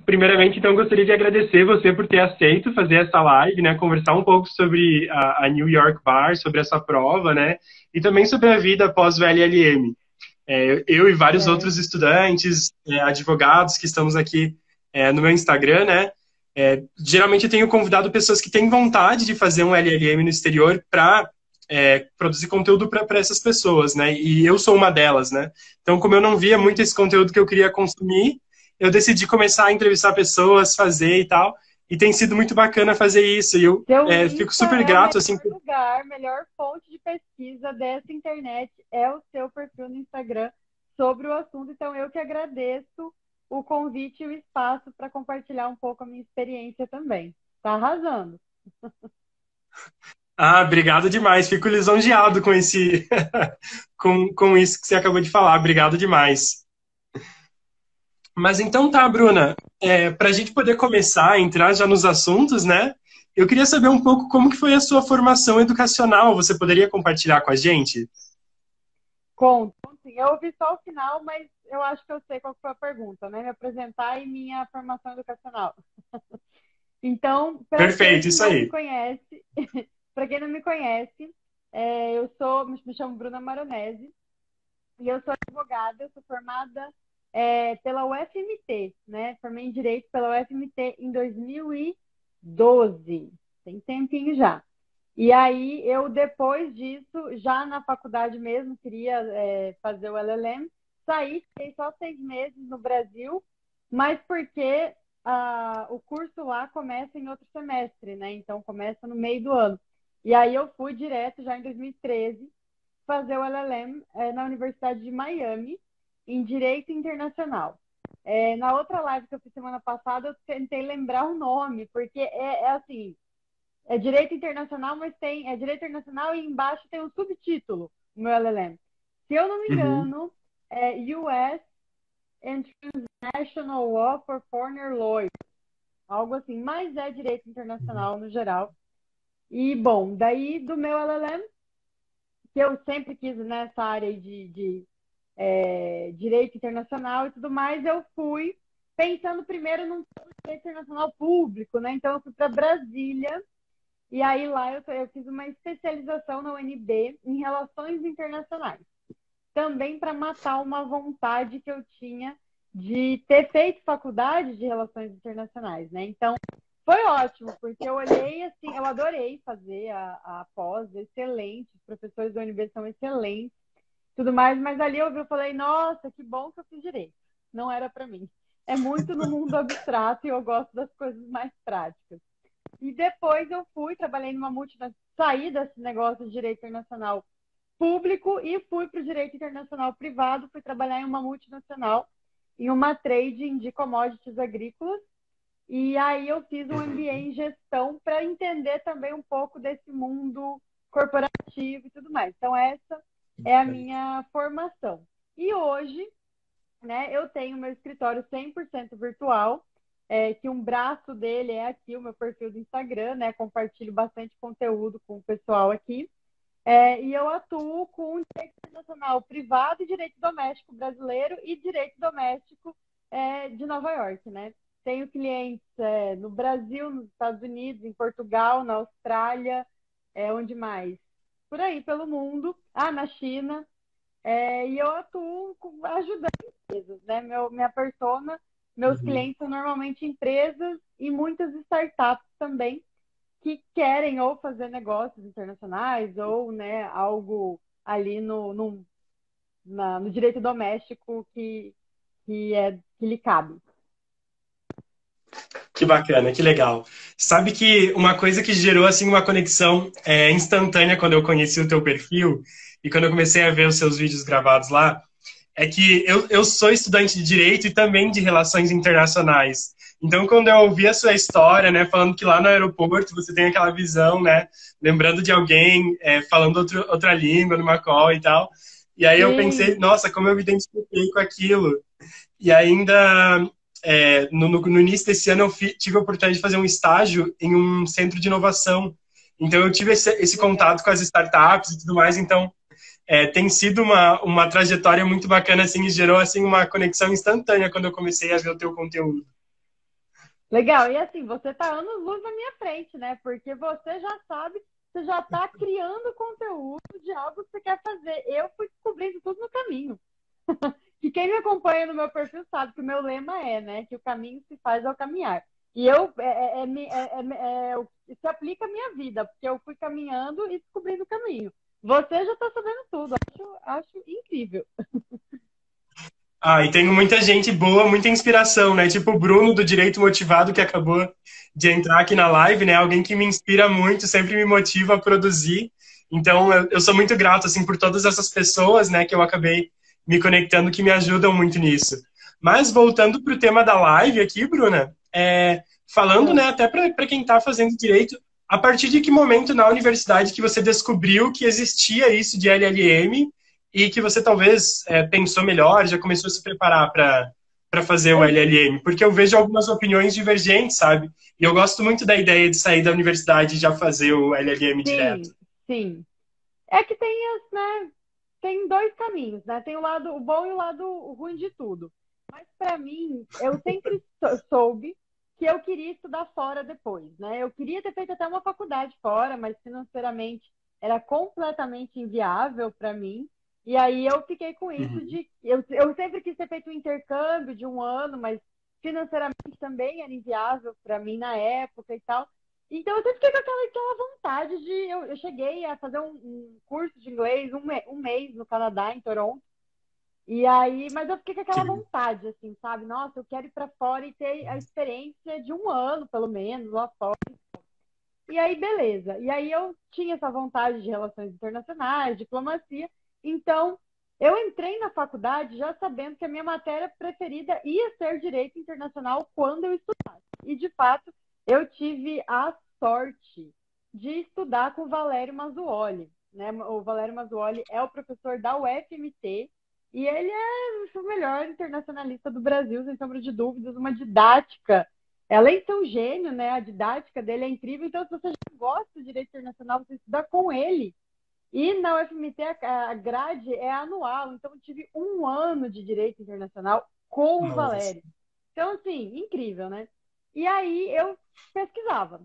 Primeiramente, então, gostaria de agradecer você por ter aceito fazer essa live, né? Conversar um pouco sobre a New York Bar, sobre essa prova, né? E também sobre a vida após o LLM. Eu e vários outros Certo. estudantes, advogados que estamos aqui no meu Instagram, né? Geralmente eu tenho convidado pessoas que têm vontade de fazer um LLM no exterior para produzir conteúdo para essas pessoas, né? E eu sou uma delas, né? Então, como eu não via muito Sim. esse conteúdo que eu queria consumir, eu decidi começar a entrevistar pessoas, fazer e tal. E tem sido muito bacana fazer isso. E eu Seu fico Insta super é o grato, assim, melhor lugar, melhor fonte de pesquisa dessa internet é o seu perfil no Instagram sobre o assunto. Então, eu que agradeço o convite e o espaço para compartilhar um pouco a minha experiência também. Tá arrasando. ah, obrigado demais. Fico lisonjeado com esse, com isso que você acabou de falar. Obrigado demais. Mas então tá, Bruna. Para a gente poder começar a entrar já nos assuntos, né? Eu queria saber um pouco como que foi a sua formação educacional. Você poderia compartilhar com a gente? Conto. Sim, eu ouvi só o final, mas eu acho que eu sei qual foi a pergunta, né? Me apresentar e minha formação educacional. Então, para Perfeito, quem isso não me aí. conhece, para quem não me conhece, me chamo Bruna Maronese e eu sou advogada, eu sou formada pela UFMT, né? Formei em Direito pela UFMT em 2012, tem tempinho já. E aí, eu, depois disso, já na faculdade mesmo, queria fazer o LLM, saí, fiquei só 6 meses no Brasil, mas porque o curso lá começa em outro semestre, né? Então, começa no meio do ano. E aí, eu fui direto, já em 2013, fazer o LLM na Universidade de Miami, em Direito Internacional. Na outra live que eu fiz semana passada, eu tentei lembrar o nome, porque é assim, é Direito Internacional, mas é Direito Internacional e embaixo tem um subtítulo, o meu LLM. Se eu não me Uhum. engano, é US and Transnational Law for Foreign Lawyers, algo assim, mas é Direito Internacional no geral. E, bom, daí do meu LLM, que eu sempre quis nessa área de direito internacional e tudo mais, eu fui pensando primeiro num direito internacional público, né? Então eu fui para Brasília e aí lá eu fiz uma especialização na UNB em relações internacionais. Também para matar uma vontade que eu tinha de ter feito faculdade de relações internacionais, né? Então, foi ótimo, porque eu olhei assim, eu adorei fazer a pós, excelente, os professores da UNB são excelentes, tudo mais, mas ali eu falei, nossa, que bom que eu fiz direito. Não era para mim. É muito no mundo abstrato e eu gosto das coisas mais práticas. E depois eu fui, trabalhei numa multinacional, saí desse negócio de direito internacional público e fui para o direito internacional privado, fui trabalhar em uma multinacional, em uma trading de commodities agrícolas. E aí eu fiz um MBA Uhum. em gestão para entender também um pouco desse mundo corporativo e tudo mais. Então, essa é a minha formação. E hoje, né, eu tenho meu escritório 100% virtual, que um braço dele é aqui, o meu perfil do Instagram, né? Compartilho bastante conteúdo com o pessoal aqui. E eu atuo com direito internacional privado e direito doméstico brasileiro e direito doméstico de Nova York, né? Tenho clientes no Brasil, nos Estados Unidos, em Portugal, na Austrália, onde mais? Por aí, pelo mundo. Na China. E eu atuo ajudando empresas, né? Minha persona, meus Uhum. clientes são normalmente empresas e muitas startups também, que querem ou fazer negócios internacionais ou, né, algo ali no direito doméstico que lhe cabe. Que bacana, que legal. Sabe que uma coisa que gerou assim uma conexão instantânea quando eu conheci o teu perfil e quando eu comecei a ver os seus vídeos gravados lá, é que eu sou estudante de Direito e também de Relações Internacionais. Então, quando eu ouvi a sua história, né, falando que lá no aeroporto você tem aquela visão, né, lembrando de alguém falando outra língua numa call e tal, e aí eu pensei, Sim, nossa, como eu me identifiquei com aquilo. E ainda, no início desse ano, tive a oportunidade de fazer um estágio em um centro de inovação. Então, eu tive esse legal. contato com as startups e tudo mais. Então, tem sido uma trajetória muito bacana, assim, e gerou, assim, uma conexão instantânea quando eu comecei a ver o teu conteúdo. Legal. E assim, você tá anos-luz na minha frente, né? Porque você já sabe, você já tá criando conteúdo de algo que você quer fazer. Eu fui descobrindo tudo no caminho. E quem me acompanha no meu perfil sabe que o meu lema é, né? Que o caminho se faz ao caminhar. E eu se aplica à minha vida, porque eu fui caminhando e descobrindo o caminho. Você já está sabendo tudo, acho incrível. Ah, e tenho muita gente boa, muita inspiração, né? Tipo o Bruno do Direito Motivado, que acabou de entrar aqui na live, né? Alguém que me inspira muito, sempre me motiva a produzir. Então, eu sou muito grato, assim, por todas essas pessoas, né? Que eu acabei me conectando, que me ajudam muito nisso. Mas, voltando para o tema da live aqui, Bruna, falando, né? É. Até para quem está fazendo direito, a partir de que momento na universidade que você descobriu que existia isso de LLM e que você talvez pensou melhor, já começou a se preparar para fazer o Eu, LLM? Porque eu vejo algumas opiniões divergentes, sabe? E eu gosto muito da ideia de sair da universidade e já fazer o LLM direto. sim, sim. É que tem né, tem dois caminhos, né? Tem o lado bom e o lado ruim de tudo. Mas para mim, eu sempre soube que eu queria estudar fora depois, né? Eu queria ter feito até uma faculdade fora, mas financeiramente era completamente inviável para mim. E aí eu fiquei com isso Uhum. de eu sempre quis ter feito um intercâmbio de um ano, mas financeiramente também era inviável para mim na época e tal. Então, eu sempre fiquei com aquela vontade de. Eu cheguei a fazer um curso de inglês um mês no Canadá, em Toronto. E aí, mas eu fiquei com aquela Que vontade, assim, sabe? Nossa, eu quero ir para fora e ter a experiência de um ano, pelo menos, lá fora. E aí, beleza. E aí, eu tinha essa vontade de relações internacionais, diplomacia. Então, eu entrei na faculdade já sabendo que a minha matéria preferida ia ser direito internacional quando eu estudasse. E, de fato, eu tive a sorte de estudar com o Valério Mazzuoli. Né? O Valério Mazzuoli é o professor da UFMT e ele é o melhor internacionalista do Brasil, sem sombra de dúvidas, uma didática. Além de ser um gênio, né? A didática dele é incrível. Então, se você já gosta de direito internacional, você estuda com ele. E na UFMT a grade é anual, então eu tive um ano de direito internacional com o nossa. Valério. Então, assim, incrível, né? E aí eu pesquisava.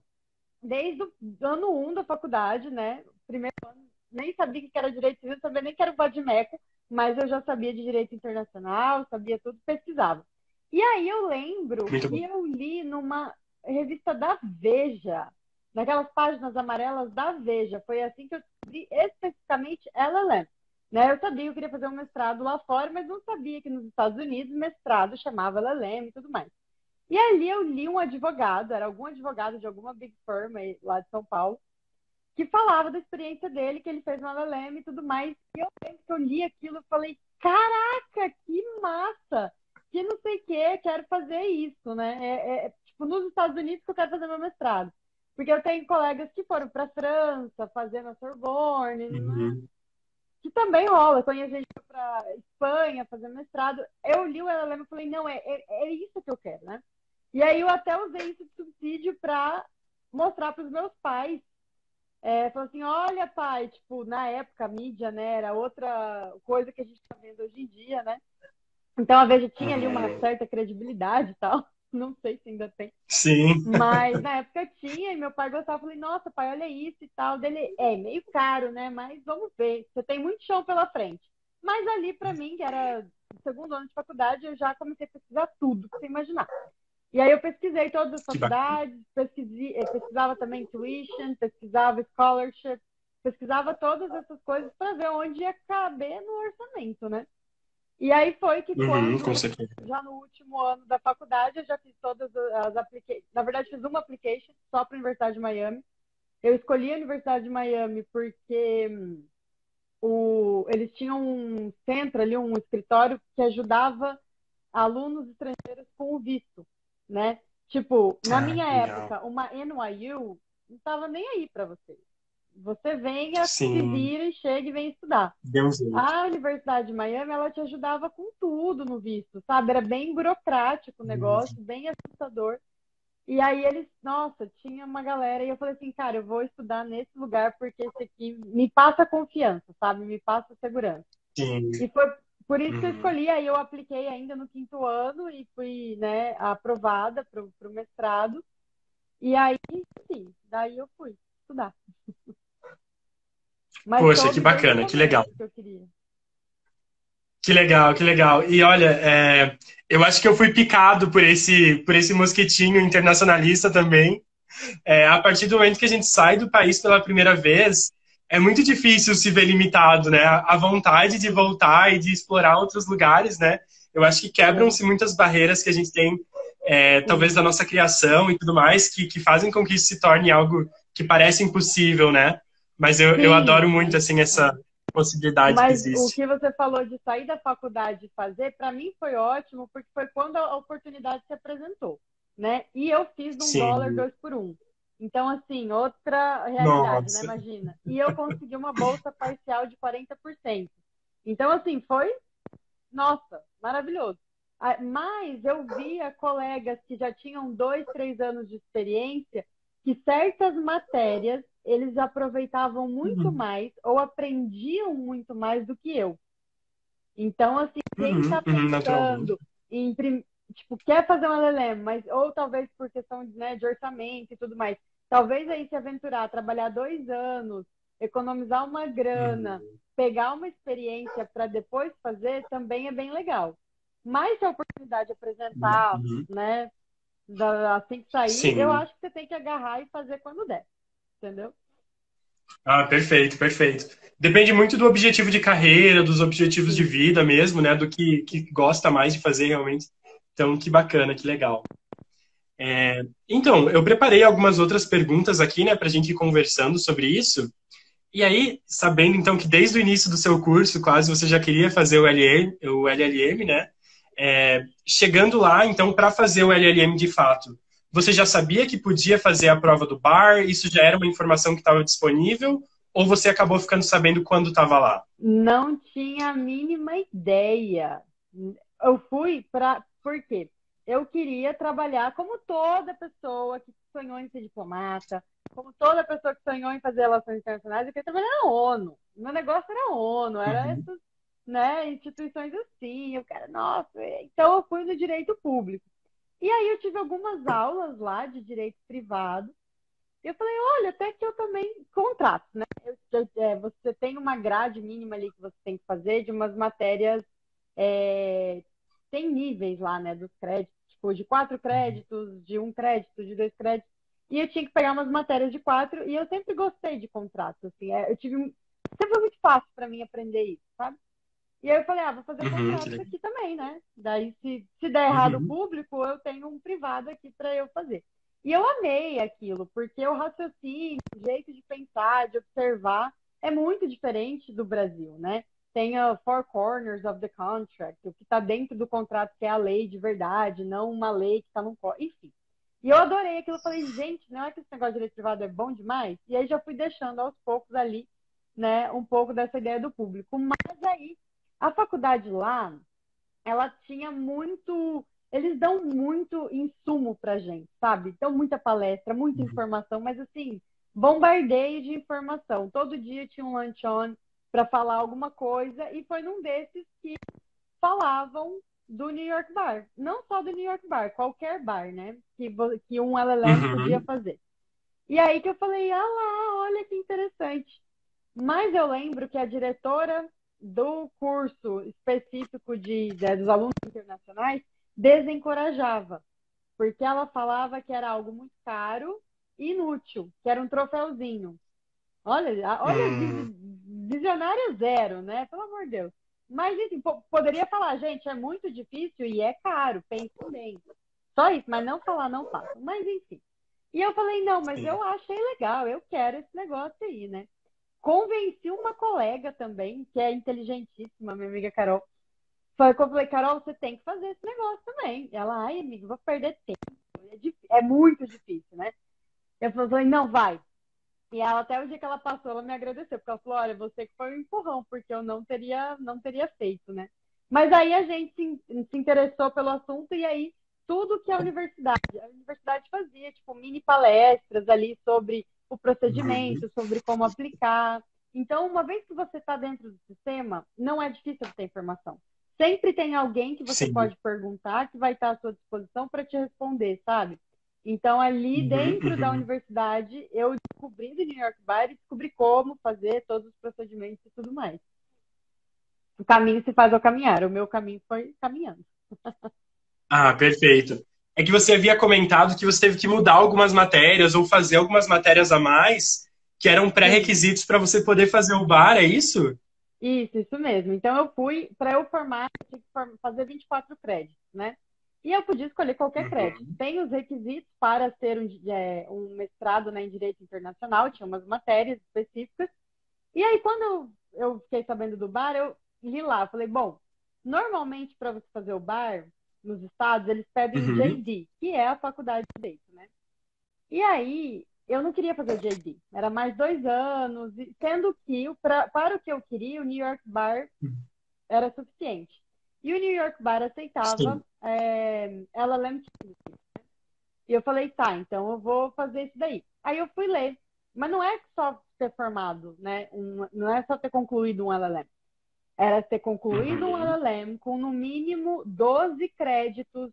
Desde o ano 1 da faculdade, né? Primeiro ano, nem sabia que era direito civil, sabia nem que era o Vadimeco, mas eu já sabia de direito internacional, sabia tudo, pesquisava. E aí eu lembro Muito que bom. eu li numa revista da Veja, naquelas páginas amarelas da Veja. Foi assim que eu descobri especificamente LLM. Né? Eu sabia que eu queria fazer um mestrado lá fora, mas não sabia que nos Estados Unidos mestrado chamava LLM e tudo mais. E ali eu li um advogado, era algum advogado de alguma big firm lá de São Paulo, que falava da experiência dele, que ele fez no LLM e tudo mais. E eu lembro que eu li aquilo e falei, caraca, que massa! Que não sei o que, quero fazer isso, né? Tipo, nos Estados Unidos que eu quero fazer meu mestrado. Porque eu tenho colegas que foram para a França, fazer na Sorbonne, né? Uhum. Que também rola. Conheço gente que foi para Espanha fazer mestrado. Eu li o LLM e falei, não, é isso que eu quero, né? E aí eu até usei isso de subsídio para mostrar para os meus pais. Falou assim, olha, pai, tipo, na época a mídia, né, era outra coisa que a gente está vendo hoje em dia, né? Então a Veja tinha ali uma certa credibilidade e tal. Não sei se ainda tem. Sim. Mas na época tinha, e meu pai gostava. Eu falei, nossa, pai, olha isso e tal. Dele, meio caro, né? Mas vamos ver. Você tem muito chão pela frente. Mas ali, para mim, que era o segundo ano de faculdade, eu já comecei a pesquisar tudo que você imaginar. E aí eu pesquisei todas as Que bacana. faculdades, pesquisava também tuition, pesquisava scholarship, pesquisava todas essas coisas para ver onde ia caber no orçamento, né? E aí foi que Uhum, com quando, certeza. já no último ano da faculdade, eu já fiz todas as applications. Na verdade, fiz uma application só para a Universidade de Miami. Eu escolhi a Universidade de Miami porque eles tinham um centro ali, um escritório que ajudava alunos estrangeiros com o visto, né? Tipo, na Ah, minha legal. época, uma NYU não estava nem aí para você. Você venha, se Sim, vira e chega e vem estudar. deu um jeito. A Universidade de Miami, ela te ajudava com tudo no visto, sabe? Era bem burocrático o negócio, bem assustador. E aí eles, nossa, tinha uma galera e eu falei assim, cara, eu vou estudar nesse lugar porque esse aqui me passa confiança, sabe? Me passa segurança. Sim. E foi por isso que eu Uhum. escolhi, aí eu apliquei ainda no quinto ano e fui, né, aprovada para o mestrado. E aí, sim, daí eu fui estudar. Mas Poxa, que soube desde o bacana, que legal. começo que eu queria. Que legal, que legal. E olha, eu acho que eu fui picado por esse mosquitinho internacionalista também. A partir do momento que a gente sai do país pela primeira vez, é muito difícil se ver limitado, né? A vontade de voltar e de explorar outros lugares, né? Eu acho que É, quebram-se muitas barreiras que a gente tem, talvez da sim. nossa criação e tudo mais, que fazem com que isso se torne algo que parece impossível, né? Mas eu adoro muito, Sim, assim, essa é. possibilidade que Mas o existe. que você falou de sair da faculdade e fazer, para mim foi ótimo, porque foi quando a oportunidade se apresentou, né? E eu fiz um dólar Sim. dois por um. Então, assim, outra realidade, né? Nossa. Imagina. E eu consegui uma bolsa parcial de 40%. Então, assim, foi, nossa, maravilhoso. Mas eu via colegas que já tinham 2, 3 anos de experiência, que certas matérias eles aproveitavam muito Uhum, mais ou aprendiam muito mais do que eu. Então, assim, quem está naturalmente. pensando em, tipo, quer fazer um LLM, mas ou talvez por questão, né, de orçamento e tudo mais, talvez aí se aventurar, trabalhar 2 anos, economizar uma grana, Uhum, pegar uma experiência para depois fazer, também é bem legal. Mas se a oportunidade apresentar, uhum. né, assim que sair, eu Sim. acho que você tem que agarrar e fazer quando der, entendeu? Ah, perfeito, perfeito. Depende muito do objetivo de carreira, dos objetivos de Sim. vida mesmo, né? Do que gosta mais de fazer realmente. Então, que bacana, que legal. Então, eu preparei algumas outras perguntas aqui, né, para a gente ir conversando sobre isso. E aí, sabendo então que desde o início do seu curso, quase você já queria fazer o LLM, né? Chegando lá, então, para fazer o LLM de fato, você já sabia que podia fazer a prova do bar? Isso já era uma informação que estava disponível? Ou você acabou ficando sabendo quando estava lá? Não tinha a mínima ideia. Eu fui para. Por quê? Eu queria trabalhar como toda pessoa que sonhou em ser diplomata, como toda pessoa que sonhou em fazer relações internacionais, eu queria trabalhar na ONU. Meu negócio era a ONU, era Uhum, essas, né, instituições assim. Eu quero, nossa, então eu fui no direito público. E aí eu tive algumas aulas lá de direito privado. Eu falei, olha, até que eu também contrato, né? Você tem uma grade mínima ali que você tem que fazer de umas matérias, é, tem níveis lá, né, dos créditos, tipo, de 4 créditos, de 1 crédito, de 2 créditos, e eu tinha que pegar umas matérias de 4, e eu sempre gostei de contrato, assim, sempre foi muito fácil para mim aprender isso, sabe? E aí eu falei, vou fazer que contratos legal. aqui também, né? Daí, se der errado o Uhum, público, eu tenho um privado aqui para eu fazer. E eu amei aquilo, porque o raciocínio, o jeito de pensar, de observar, é muito diferente do Brasil, né? Tem a Four Corners of the Contract, o que está dentro do contrato, que é a lei de verdade, não uma lei que está num. Enfim. E eu adorei aquilo. Eu falei, gente, não é que esse negócio de direito privado é bom demais? E aí já fui deixando aos poucos ali, né, um pouco dessa ideia do público. Mas aí a faculdade lá, ela tinha muito. Eles dão muito insumo pra gente, sabe? Dão muita palestra, muita uhum, informação, mas assim, bombardeio de informação. Todo dia tinha um lunch-on para falar alguma coisa, e foi num desses que falavam do New York Bar. Não só do New York Bar, qualquer bar, né? Que um LLM podia uhum, fazer. E aí que eu falei, lá, olha que interessante. Mas eu lembro que a diretora do curso específico dos alunos internacionais desencorajava, porque ela falava que era algo muito caro e inútil, que era um troféuzinho. Olha, uhum. visionária zero, né? Pelo amor de Deus. Mas, enfim, poderia falar, gente, é muito difícil e é caro, pensem bem. Só isso, mas não falar, não façam. Mas, enfim. E eu falei, não, mas Sim. eu achei legal, eu quero esse negócio aí, né? Convenci uma colega também, que é inteligentíssima, minha amiga Carol. Foi que eu falei, Carol, você tem que fazer esse negócio também. Ela, ai, amiga, vou perder tempo. É muito difícil, né? Eu falei, não, vai. E ela, até o dia que ela passou, ela me agradeceu, porque ela falou, olha, você que foi um empurrão, porque eu não teria feito, né? Mas aí a gente se interessou pelo assunto, e aí tudo que a universidade fazia, tipo, mini palestras ali sobre o Uhum. procedimento, sobre como aplicar. Então, uma vez que você está dentro do sistema, não é difícil obter informação. sempre tem alguém que você Sim. pode perguntar que vai estar à sua disposição para te responder, sabe? Então, ali Uhum, dentro da uhum. universidade, eu descobri do New York Bar e descobri como fazer todos os procedimentos e tudo mais. O caminho se faz ao caminhar, o meu caminho foi caminhando. Ah, perfeito. É que você havia comentado que você teve que mudar algumas matérias ou fazer algumas matérias a mais que eram Sim, pré-requisitos para você poder fazer o bar, é isso? isso mesmo. Então, eu fui, para eu formar, eu tinha que fazer 24 créditos, né? E eu podia escolher qualquer crédito. Uhum. Tem os requisitos para ser um mestrado, né, em Direito Internacional, tinha umas matérias específicas. E aí, quando eu fiquei sabendo do bar, eu li lá. Falei, bom, normalmente para você fazer o bar nos estados, eles pedem o Uhum. JD, que é a faculdade de Direito, né? E aí, eu não queria fazer o JD. Era mais 2 anos, sendo que para o que eu queria, o New York Bar era suficiente. E o New York Bar aceitava Sim. LLM. E eu falei, tá, então eu vou fazer isso daí. Aí eu fui ler. Mas não é só ter formado, né? Não é só ter concluído um LLM. Era ter concluído um Uhum. LLM com no mínimo 12 créditos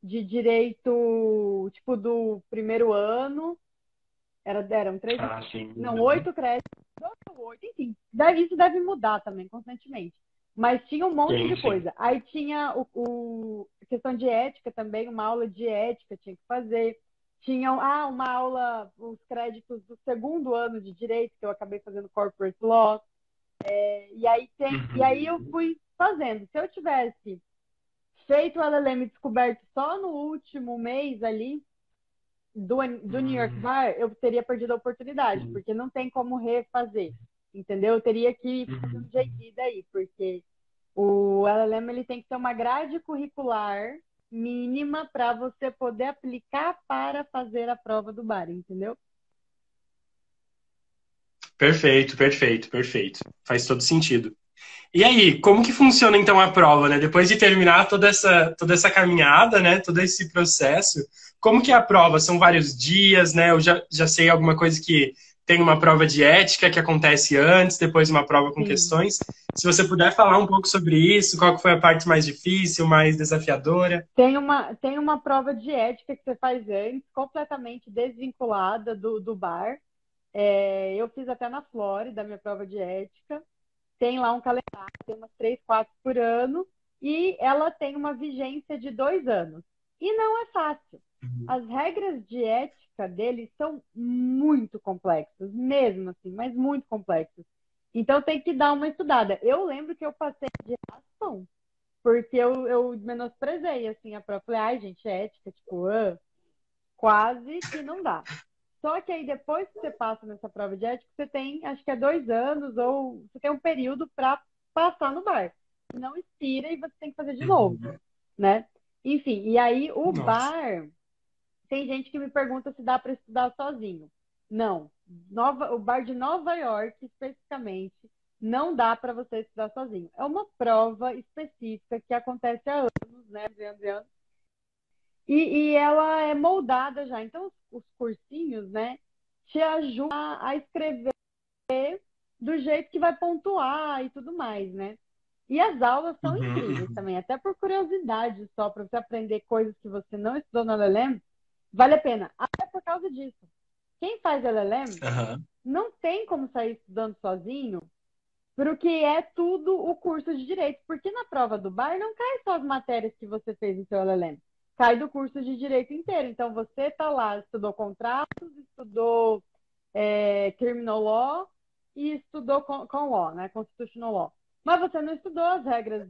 de direito, tipo, do primeiro ano. Eram três, Ah, sim. não, Uhum. 8 créditos, 8, enfim. Isso deve mudar também, constantemente. Mas tinha um monte Sim, de sim. coisa. Aí tinha a questão de ética também, uma aula de ética tinha que fazer. Tinha uma aula, os créditos do segundo ano de direito, que eu acabei fazendo corporate law. E aí eu Uhum. fui fazendo. Se eu tivesse feito o LLM descoberto só no último mês ali, do New York Uhum. Bar, eu teria perdido a oportunidade, Sim. porque não tem como refazer, entendeu? Eu teria que fazer um Uhum. JD daí, porque o LLM ele tem que ter uma grade curricular mínima para você poder aplicar para fazer a prova do bar, entendeu? Perfeito, perfeito, perfeito. Faz todo sentido. E aí, como que funciona então a prova, né? Depois de terminar toda essa caminhada, né? Todo esse processo, como que é a prova? São vários dias, né? Eu já sei alguma coisa que tem uma prova de ética que acontece antes, depois uma prova com Sim. questões. Se você puder falar um pouco sobre isso, qual que foi a parte mais difícil, mais desafiadora? Tem uma prova de ética que você faz antes, completamente desvinculada do bar. Eu fiz até na Flórida, minha prova de ética. Tem lá um calendário, tem umas 3, 4 por ano, e ela tem uma vigência de 2 anos. E não é fácil. Uhum. As regras de ética deles são muito complexas, mesmo assim, mas muito complexas. Então tem que dar uma estudada. Eu lembro que eu passei de ação, porque eu menosprezei assim a prova. Falei, ai, gente, ética, tipo, quase que não dá. Só que aí depois que você passa nessa prova de ética, você tem, acho que é 2 anos, ou você tem um período para passar no bar. Não expira e você tem que fazer de novo, Uhum. né? Enfim, e aí o Nossa. bar, tem gente que me pergunta se dá para estudar sozinho. Não. O bar de Nova York, especificamente, não dá para você estudar sozinho. É uma prova específica que acontece há anos, né? Anos e anos. E ela é moldada já. Então, os cursinhos, né, te ajudam a escrever do jeito que vai pontuar e tudo mais, né? E as aulas são Uhum, incríveis uhum. também, até por curiosidade só, para você aprender coisas que você não estudou no LLM, vale a pena. Até por causa disso. Quem faz LLM Aham. não tem como sair estudando sozinho, porque é tudo o curso de direito. Porque na prova do bar não cai só as matérias que você fez no seu LLM. Cai do curso de direito inteiro. Então você está lá, estudou contratos, estudou criminal law e estudou com law, né? Constitutional law. Mas você não estudou as regras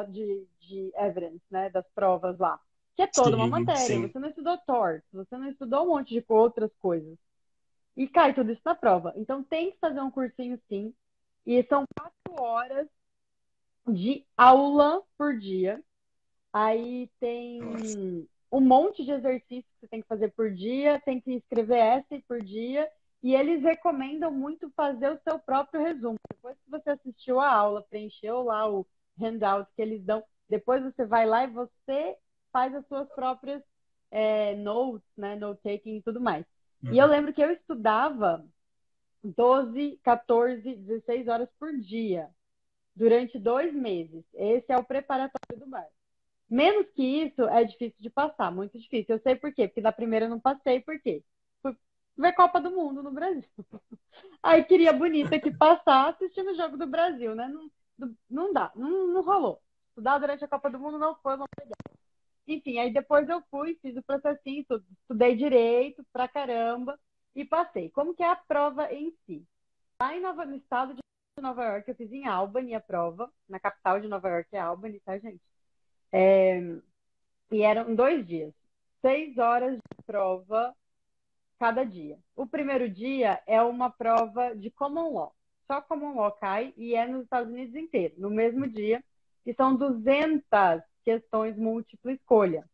de evidence, né? Das provas lá. Que é toda uma Sim, matéria. sim. Você não estudou torts, você não estudou um monte de outras coisas. E cai tudo isso na prova. Então tem que fazer um cursinho sim. E são 4 horas de aula por dia. Aí Nossa. tem um monte de exercícios que você tem que fazer por dia, tem que escrever essay por dia. E eles recomendam muito fazer o seu próprio resumo. Depois que você assistiu a aula, preencheu lá o handout que eles dão, depois você vai lá e você faz as suas próprias notes, né, note-taking e tudo mais. E eu Uhum. lembro que eu estudava 12, 14, 16 horas por dia. durante 2 meses. Esse é o preparatório do bar. Menos que isso é difícil de passar, muito difícil. Eu sei por quê, porque da primeira eu não passei, por quê? Fui ver Copa do Mundo no Brasil. Aí queria bonita que passar assistindo o jogo do Brasil, né? Não dá, não rolou. Estudar durante a Copa do Mundo não foi uma boa ideia. Enfim, aí depois eu fui, fiz o processinho, estudei direito pra caramba e passei. Como que é a prova em si? Lá no estado de Nova York, eu fiz em Albany a prova, na capital de Nova York é Albany, tá, gente? E eram 2 dias, 6 horas de prova cada dia. O primeiro dia é uma prova de Common Law. Só Common Law cai e é nos Estados Unidos inteiro, no mesmo dia. E são 200 questões múltipla escolha.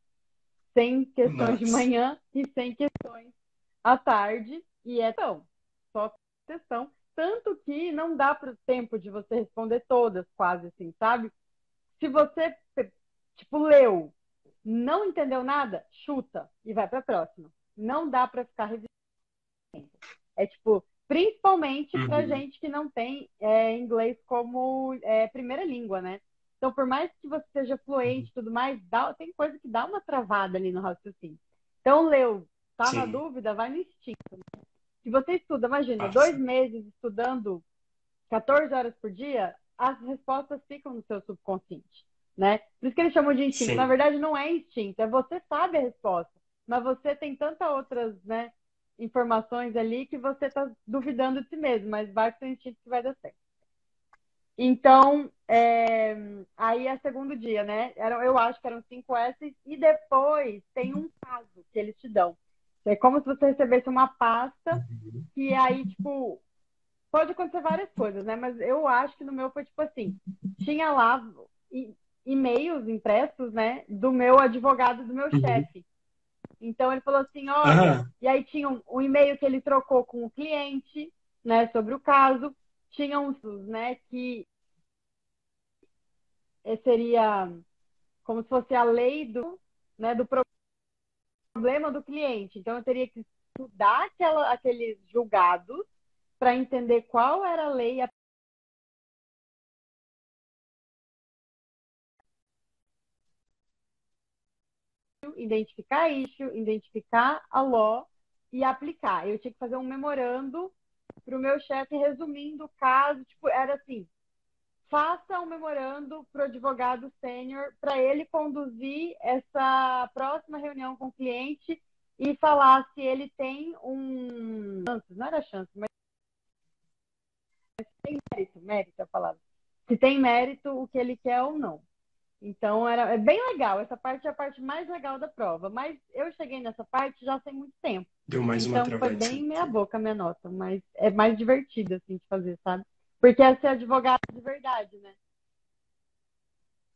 100 questões de Nossa. manhã e 100 questões à tarde. E é só questão. Tanto que não dá para o tempo de você responder todas, quase assim, sabe? Se você, tipo, leu, não entendeu nada, chuta e vai para a próxima. Não dá para ficar revisando. É tipo, principalmente para Uhum. gente que não tem inglês como primeira língua, né? Então, por mais que você seja fluente e tudo mais, tem coisa que dá uma travada ali no raciocínio. Então, leu, tá na Sim. dúvida, vai no instinto. Se você estuda, imagina, Nossa. 2 meses estudando 14 horas por dia, as respostas ficam no seu subconsciente, né? Por isso que eles chamam de instinto. Na Sim. verdade, não é instinto, é você sabe a resposta, mas você tem tantas outras, né, informações ali que você está duvidando de si mesmo, mas vai com o instinto que vai dar certo. Então, aí é segundo dia, né? Eu acho que eram 5 S's e depois tem um caso que eles te dão. É como se você recebesse uma pasta Uhum. que aí, tipo, pode acontecer várias coisas, né? Mas eu acho que no meu foi tipo assim: tinha lá e-mails impressos, né? Do meu advogado, do meu Uhum. chefe. Então ele falou assim: olha, Aham. e aí tinha um e-mail que ele trocou com o cliente, né? Sobre o caso. Tinha uns, né? Que seria como se fosse a lei do problema do cliente. Então eu teria que estudar aqueles julgados para entender qual era a lei identificar isso, identificar a law e aplicar. Eu tinha que fazer um memorando para o meu chefe resumindo o caso. Tipo, era assim: faça um memorando para o advogado sênior para ele conduzir essa próxima reunião com o cliente e falar se ele tem não era chance, mas tem mérito a palavra. Se tem mérito o que ele quer ou não. Então, é bem legal. Essa parte é a parte mais legal da prova. Mas eu cheguei nessa parte já tem muito tempo. Deu mais uma Então, foi travadinha bem meia aqui. boca a minha nota. Mas é mais divertido, assim, de fazer, sabe? Porque é ser advogado de verdade, né?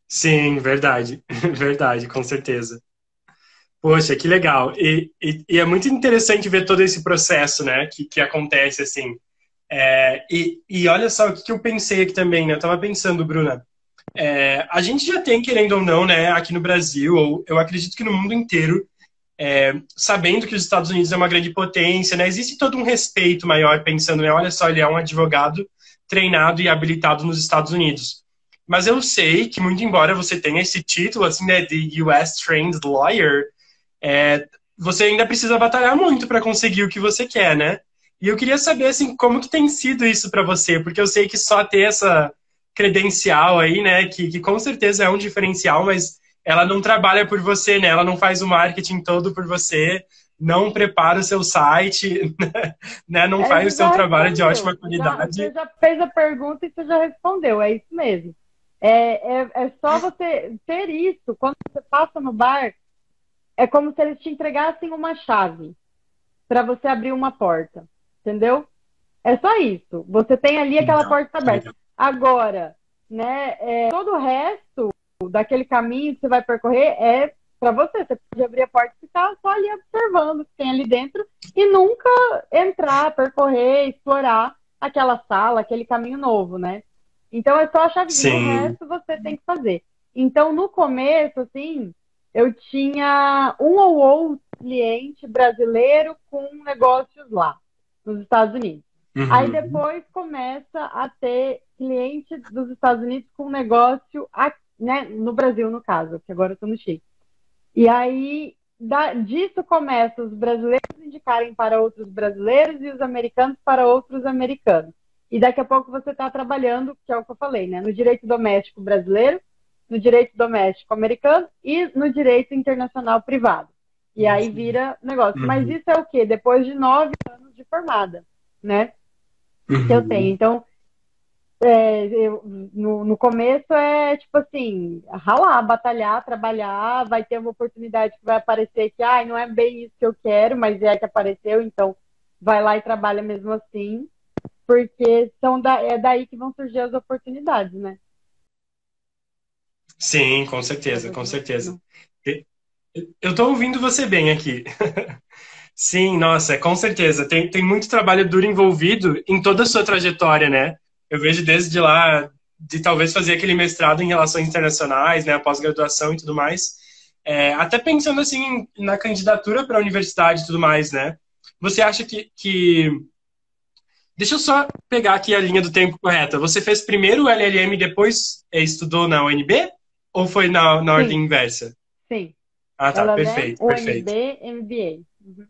Sim, verdade. Verdade, com certeza. Poxa, que legal. E é muito interessante ver todo esse processo, né, que acontece, assim. E olha só o que eu pensei aqui também, né? Eu tava pensando, Bruna, a gente já tem, querendo ou não, né, aqui no Brasil, ou eu acredito que no mundo inteiro, sabendo que os Estados Unidos é uma grande potência, né, existe todo um respeito maior pensando, né, olha só, ele é um advogado treinado e habilitado nos Estados Unidos. Mas eu sei que, muito embora você tenha esse título, assim, né, de US Trained Lawyer, você ainda precisa batalhar muito para conseguir o que você quer, né? E eu queria saber, assim, como que tem sido isso para você, porque eu sei que só ter essa credencial aí, né, que com certeza é um diferencial, mas ela não trabalha por você, né? Ela não faz o marketing todo por você, não prepara o seu site, né? Não faz o Você seu já trabalho de ótima respondeu. Você qualidade. já fez a pergunta e você já respondeu. É isso mesmo. É só você ter isso. Quando você passa no bar, é como se eles te entregassem uma chave para você abrir uma porta. Entendeu? É só isso. Você tem ali aquela Legal, porta aberta. legal. Agora, né, todo o resto daquele caminho que você vai percorrer é para você. Você pode abrir a porta e ficar só ali observando o que tem ali dentro e nunca entrar, percorrer, explorar aquela sala, aquele caminho novo, né? Então é só a chavezinha, o Sim. resto você tem que fazer. Então, no começo, assim, eu tinha um ou outro cliente brasileiro com negócios lá, nos Estados Unidos. Aí Uhum. depois começa a ter cliente dos Estados Unidos com um negócio aqui, né, no Brasil, no caso, que agora eu estou no Chile. E aí, disso começa os brasileiros indicarem para outros brasileiros e os americanos para outros americanos. E daqui a pouco você está trabalhando, que é o que eu falei, né? No direito doméstico brasileiro, no direito doméstico americano e no direito internacional privado. E aí vira negócio. Mas Uhum. isso é o quê? Depois de 9 anos de formada, né? Que eu tenho. Uhum. Então, no começo é tipo assim, ralar, batalhar, trabalhar, vai ter uma oportunidade que vai aparecer que não é bem isso que eu quero, mas é que apareceu, então vai lá e trabalha mesmo assim, porque é daí que vão surgir as oportunidades, né? Sim, com É certeza, com você certeza. não. E- Eu estou ouvindo você bem aqui. Sim, nossa, com certeza. Tem muito trabalho duro envolvido em toda a sua trajetória, né? Eu vejo desde lá, de talvez fazer aquele mestrado em relações internacionais, né, a pós-graduação e tudo mais. Até pensando assim na candidatura para a universidade e tudo mais, né? Você acha que... Deixa eu só pegar aqui a linha do tempo correta. Você fez primeiro o LLM e depois estudou na UNB? Ou foi na ordem Sim, inversa? sim. Ah, tá, LLM, perfeito, perfeito. UNB, MBA. Uhum.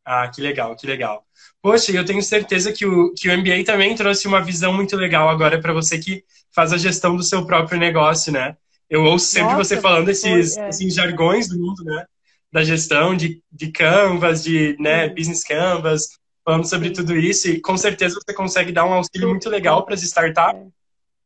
Ah, que legal, que legal. Poxa, eu tenho certeza que o MBA também trouxe uma visão muito legal agora para você que faz a gestão do seu próprio negócio, né? Eu ouço sempre você Nossa, falando foi, esses assim, jargões do mundo, né? Da gestão de Canvas, de, né, sim, Business Canvas, falando sobre sim. tudo isso, e com certeza você consegue dar um auxílio muito Com, legal para as startups, é.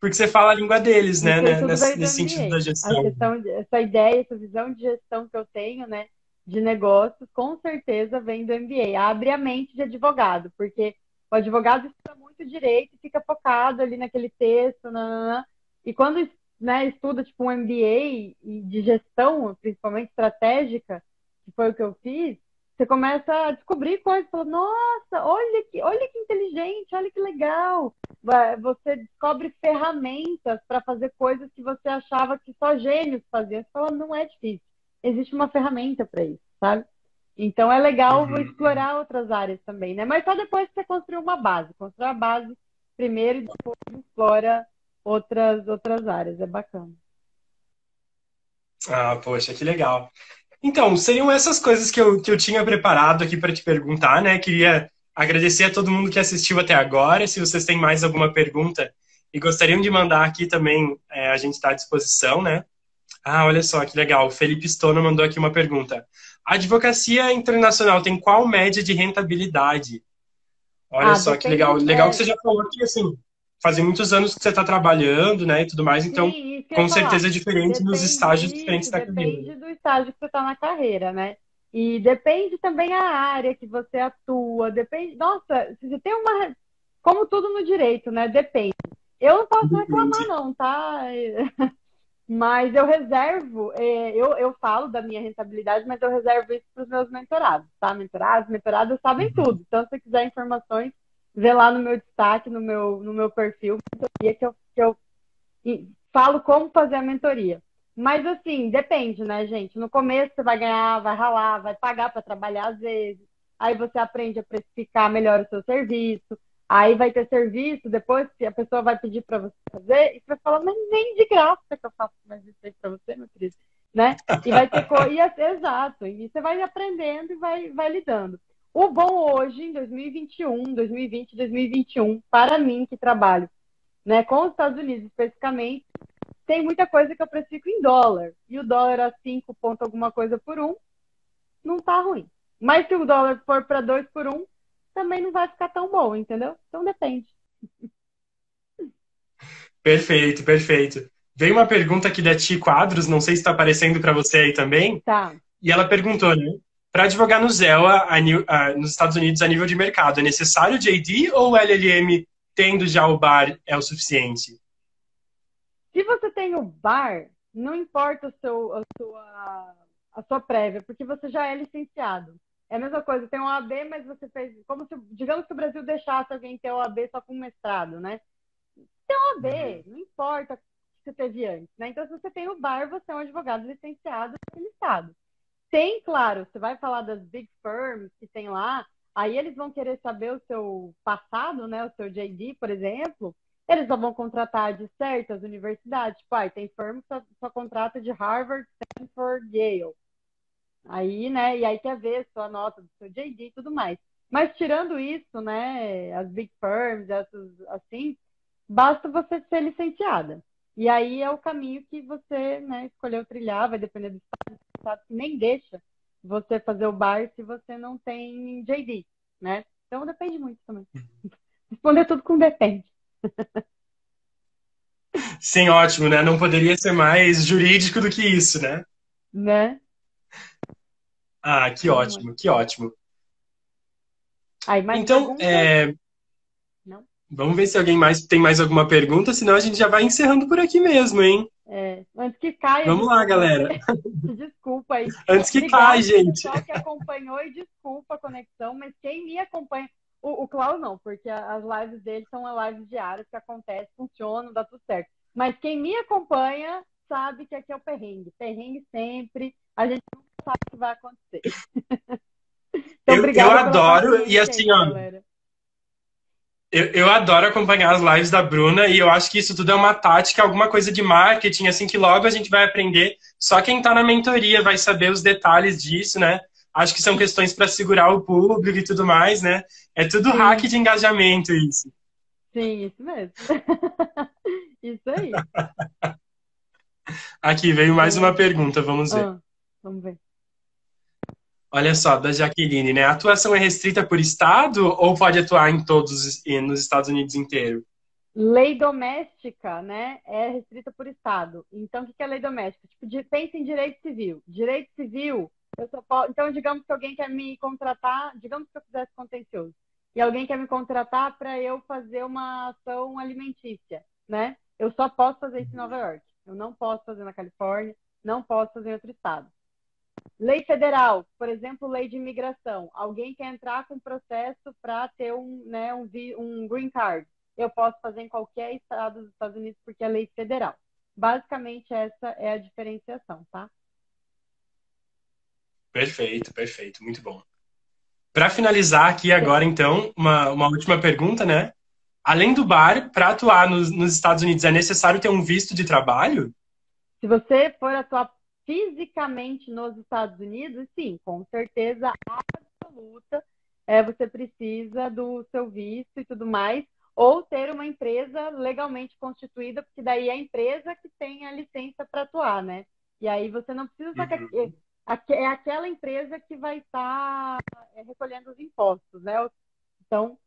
porque você fala a língua deles, né, Isso tudo nesse, veio do nesse sentido da MBA. A gestão. questão, essa ideia, essa visão de gestão que eu tenho, né, de negócios, com certeza vem do MBA. Abre a mente de advogado, porque o advogado estuda muito direito e fica focado ali naquele texto, nananã. E quando, né, estuda tipo um MBA e de gestão, principalmente estratégica, que foi o que eu fiz, você começa a descobrir coisas, fala, nossa, olha que inteligente, olha que legal. Você descobre ferramentas para fazer coisas que você achava que só gênios faziam. Você fala, não é difícil. Existe uma ferramenta para isso, sabe? Então é legal Uhum. explorar outras áreas também, né? Mas só depois que você construir uma base. Constrói a base primeiro e depois explora outras áreas. É bacana. Ah, poxa, que legal. Então, seriam essas coisas que eu tinha preparado aqui para te perguntar, né? Queria agradecer a todo mundo que assistiu até agora. Se vocês têm mais alguma pergunta e gostariam de mandar aqui também, a gente está à disposição, né? Ah, olha só que legal. O Felipe Stona mandou aqui uma pergunta. A advocacia internacional tem qual média de rentabilidade? Olha Ah, só que legal. depende. Legal que você já falou que, assim, fazem muitos anos que você está trabalhando, né, e tudo mais, então, Sim, isso que eu ia com falar. certeza é diferente nos Depende estágios diferentes isso, da carreira. depende do estágio que você está na carreira, né? E depende também a área que você atua, depende. Nossa, se você tem uma. Como tudo no direito, né? Depende. Eu não posso reclamar, Depende. não, tá? Mas eu reservo, eu falo da minha rentabilidade, mas eu reservo isso para os meus mentorados, tá? Mentorados sabem tudo. Então, se você quiser informações, vê lá no meu destaque, no meu perfil, mentoria, que eu e falo como fazer a mentoria. Mas assim, depende, né, gente? No começo você vai ganhar, vai ralar, vai pagar para trabalhar às vezes. Aí você aprende a precificar melhor o seu serviço. Aí vai ter serviço, depois que a pessoa vai pedir para você fazer, e você vai falar, mas nem de graça que eu faço mais isso aí para você, meu querido, né? E vai ter exato, e você vai aprendendo e vai lidando. O bom hoje, em 2021, 2020, 2021, para mim que trabalho, né, com os Estados Unidos especificamente, tem muita coisa que eu precifico em dólar. E o dólar a 5 ponto alguma coisa por um, não tá ruim. Mas se o dólar for para 2 por um, também não vai ficar tão bom, entendeu? Então depende. Perfeito, perfeito. Veio uma pergunta aqui da Ti Quadros, não sei se está aparecendo para você aí também, Tá. e ela perguntou, né? Para advogar no ZELA nos Estados Unidos a nível de mercado, é necessário JD ou o LLM tendo já o bar é o suficiente? Se você tem o bar, não importa a sua prévia, porque você já é licenciado. É a mesma coisa, tem um AB, mas você fez. Como se, digamos que o Brasil deixasse alguém ter o AB só com mestrado, né? OAB, não importa o que você teve antes, né? Então, se você tem o bar, você é um advogado licenciado naquele estado. Tem, claro, você vai falar das big firms que tem lá, aí eles vão querer saber o seu passado, né? O seu JD, por exemplo, Eles só vão contratar de certas universidades. Tipo, tem firma que só contrata de Harvard, Stanford, Yale. Aí, né? E aí quer ver sua nota do seu JD e tudo mais. Mas tirando isso, né? As big firms, essas assim, basta você ser licenciada. E aí é o caminho que você, né, escolheu trilhar, vai depender do estado que nem deixa você fazer o bar se você não tem JD, né? Então depende muito também. Responder tudo com depende, Sim, ótimo, né? Não poderia ser mais jurídico do que isso, né? né? Ah, que Não, mas... ótimo, que ótimo. Aí, mais Então, perguntas? Não? vamos ver se alguém mais tem mais alguma pergunta, senão a gente já vai encerrando por aqui mesmo, hein? Antes que caia de Vamos lá, novo, né? galera. Desculpa aí. Antes que caia, Obrigado, gente. pessoal, que acompanhou e desculpa a conexão, mas quem me acompanha, o Cláudio não, porque as lives dele são as lives diárias que acontecem, funcionam, dá tudo certo. Mas quem me acompanha sabe que aqui é o perrengue. Perrengue sempre, a gente nunca sabe o que vai acontecer. Então, Eu obrigada pela adoro, e paciência assim, aí, ó, galera. eu adoro acompanhar as lives da Bruna e eu acho que isso tudo é uma tática, alguma coisa de marketing, assim, que logo a gente vai aprender. Só quem tá na mentoria vai saber os detalhes disso, né? Acho que são questões para segurar o público e tudo mais, né? É tudo hack Sim, de engajamento isso. sim, isso mesmo. Isso aí. Aqui veio mais uma Então, pergunta, vamos ver. vamos ver. Olha só, da Jaqueline, né? A atuação é restrita por estado ou pode atuar em nos Estados Unidos inteiro? Lei doméstica, né, é restrita por estado. Então, o que é lei doméstica? Tipo, pensa em direito civil. Direito civil, eu só posso... Então, digamos que alguém quer me contratar, digamos que eu fizesse contencioso, e alguém quer me contratar para eu fazer uma ação alimentícia, né? Eu só posso fazer isso em Nova York. Eu não posso fazer na Califórnia, não posso fazer em outro estado. Lei federal, por exemplo, lei de imigração. Alguém quer entrar com processo para ter um green card. Eu posso fazer em qualquer estado dos Estados Unidos porque é lei federal. Basicamente, essa é a diferenciação, tá? Perfeito, perfeito, muito bom. Para finalizar aqui agora, então, uma última pergunta, né? Além do bar, para atuar nos Estados Unidos, é necessário ter um visto de trabalho? Se você for atuar fisicamente nos Estados Unidos, sim, com certeza absoluta, você precisa do seu visto e tudo mais, ou ter uma empresa legalmente constituída, porque daí é a empresa que tem a licença para atuar, né? E aí você não precisa, só que Uhum. é aquela empresa que vai estar recolhendo os impostos, né? Então,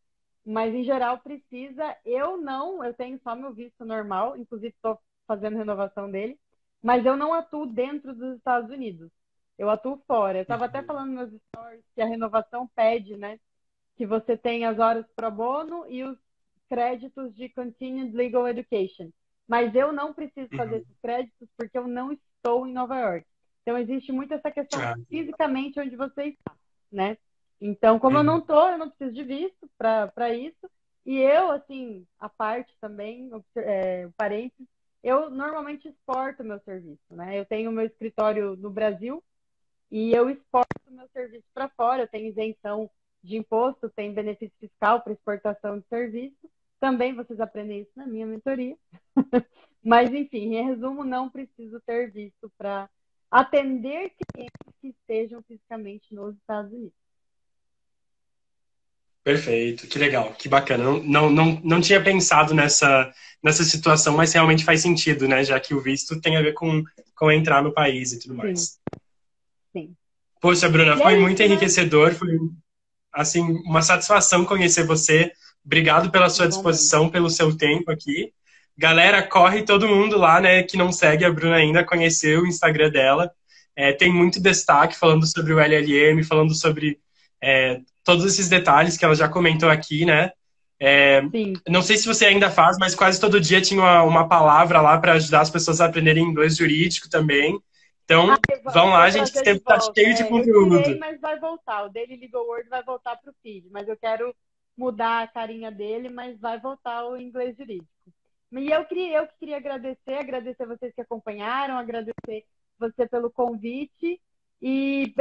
mas em geral precisa. Eu não, eu tenho só meu visto normal, inclusive estou fazendo renovação dele, mas eu não atuo dentro dos Estados Unidos. Eu atuo fora. Eu estava até Uhum. falando nos meus stories que a renovação pede, né, que você tenha as horas pro bono e os créditos de Continued Legal Education. Mas eu não preciso fazer Uhum. esses créditos porque eu não estou em Nova York. Então existe muito essa questão Ah, fisicamente onde você está, né? Então, como eu não uhum. tô, eu não preciso de visto para isso. E eu, assim, a parte também, o parênteses, eu normalmente exporto meu serviço, né? Eu tenho meu escritório no Brasil e eu exporto meu serviço para fora. Eu tenho isenção de imposto, tenho benefício fiscal para exportação de serviço. Também vocês aprendem isso na minha mentoria. Mas, enfim, em resumo, não preciso ter visto para atender clientes que estejam fisicamente nos Estados Unidos. Perfeito, que legal, que bacana. Não tinha pensado nessa situação, mas realmente faz sentido, né? Já que o visto tem a ver com entrar no país e tudo Sim, mais. sim. Poxa, Bruna, E é foi muito isso, né? enriquecedor, foi assim uma satisfação conhecer você. Obrigado pela sua Igualmente. disposição, pelo seu tempo aqui. Galera, corre todo mundo lá, né, que não segue a Bruna ainda, conhecer o Instagram dela. Tem muito destaque falando sobre o LLM, falando sobre todos esses detalhes que ela já comentou aqui, né? É, Sim. não sei se você ainda faz, mas quase todo dia tinha uma palavra lá para ajudar as pessoas a aprenderem inglês jurídico também. Ah, Então, vão lá, vou a gente trazer de sempre está volta. cheio de Eu tirei, conteúdo. mas vai voltar. O Daily Legal Word vai voltar para o feed. Mas eu quero mudar a carinha dele, mas vai voltar o inglês jurídico. E eu que queria agradecer vocês que acompanharam, agradecer você pelo convite e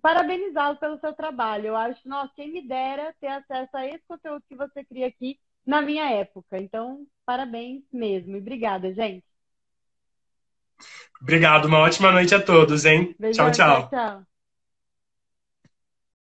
parabenizá-lo pelo seu trabalho. Eu acho, nossa, quem me dera ter acesso a esse conteúdo que você cria aqui na minha época. Então, parabéns mesmo. E obrigada, gente. Obrigado, uma ótima noite a todos, hein? Tchau, Beijão, tchau, tchau. tchau.